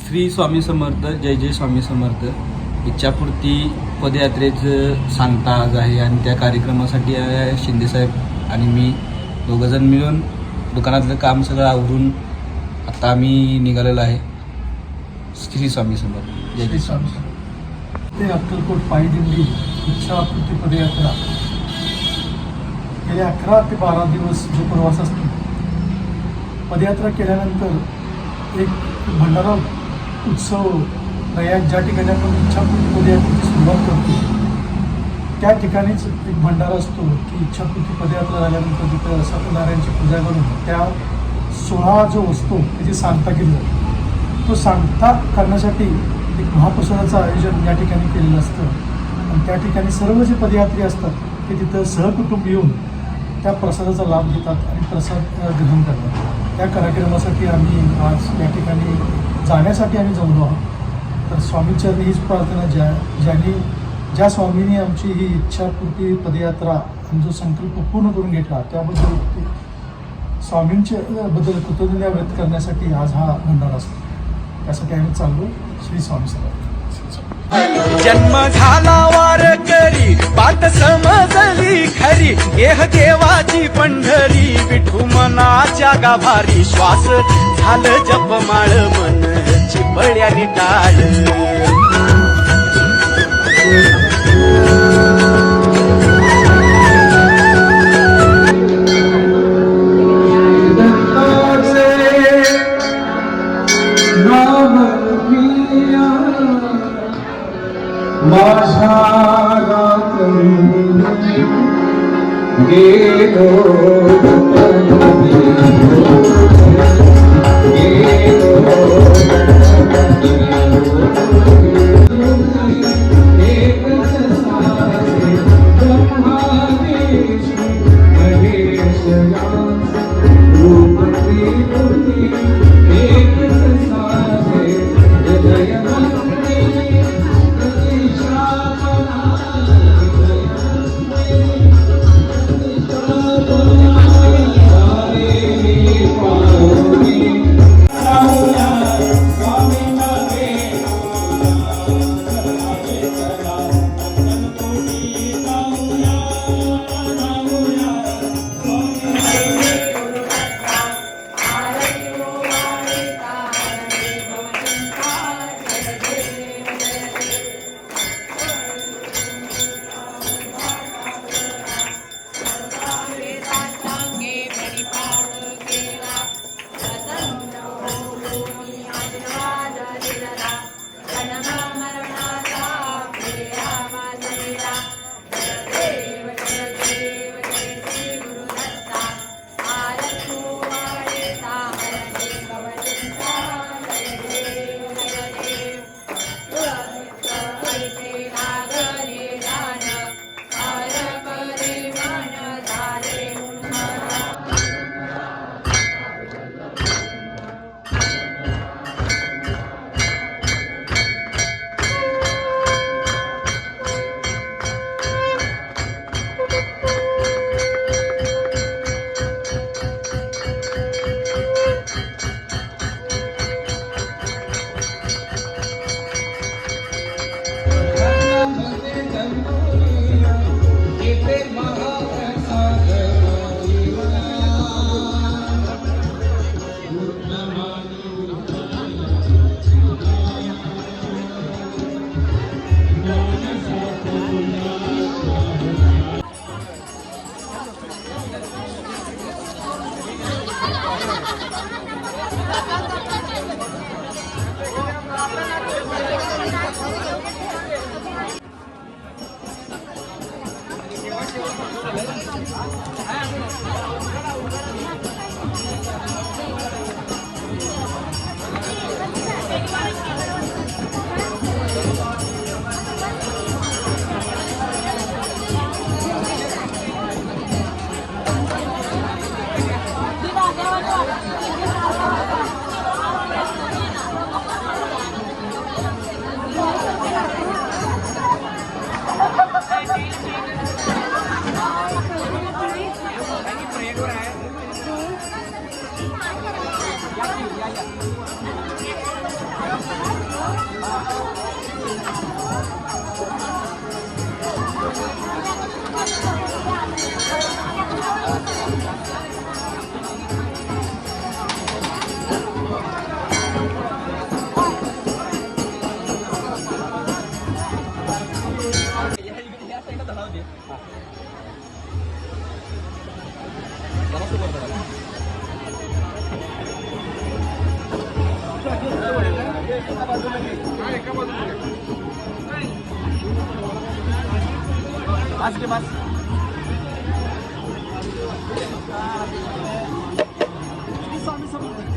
श्री स्वामी समर्थ, जय जय स्वामी समर्थ. इच्छापूर्ती पदयात्रेचं सांगता आज आहे आणि त्या कार्यक्रमासाठी शिंदेसाहेब आणि मी दोघंजण मिळून दुकानातलं काम सगळं आवरून आता आम्ही निघालेलो आहे. श्री स्वामी समर्थ, जय जय स्वामी समर्थ. ते अक्कलकोट पायी दिंडी इच्छापूर्ती पदयात्रा गेले 11 ते 12 दिवस जो प्रवास असतो. पदयात्रा केल्यानंतर एक भंडारा उत्सव प्रयाग ज्या ठिकाणी आपण इच्छापूर्ती पदयात्रेची सुरुवात करतो त्या ठिकाणीच एक भंडारा असतो की इच्छापूर्ती पदयात्रा झाल्यानंतर तिथं सत्यनारायणची पूजा करून त्या 16 जो असतो त्याची सांगता केली जाते. तो सांगता करण्यासाठी एक महाप्रसादाचं आयोजन या ठिकाणी केलेलं असतं आणि त्या ठिकाणी सर्व जे पदयात्री असतात ते तिथं सहकुटुंब येऊन त्या प्रसादाचा लाभ घेतात आणि प्रसाद ग्रहण करतात. त्या कार्यक्रमासाठी आम्ही आज या ठिकाणी जाण्यासाठी आम्ही जमलो आहोत. तर स्वामीचरणी हीच प्रार्थना ज्या स्वामींनी आमची ही इच्छापूर्ती पदयात्रा आणि जो संकल्प पूर्ण करून घेतला त्याबद्दल स्वामींच्या बद्दल कृतज्ञता व्यक्त करण्यासाठी आज हा भंडारा असतो. त्यासाठी आम्ही चाललो. श्री स्वामी समर्थ. जन्म झाला वार करी बात समजली खरी गेह देवाची पंढरी विठू मनाच्या गाभारी श्वास झालं जपमाळ मन चिपळ्याने टाळ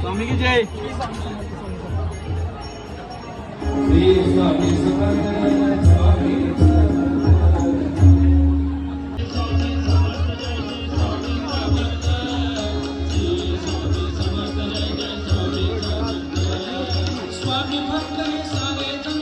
स्वामी की जय. स्वामी भक्त हे सारे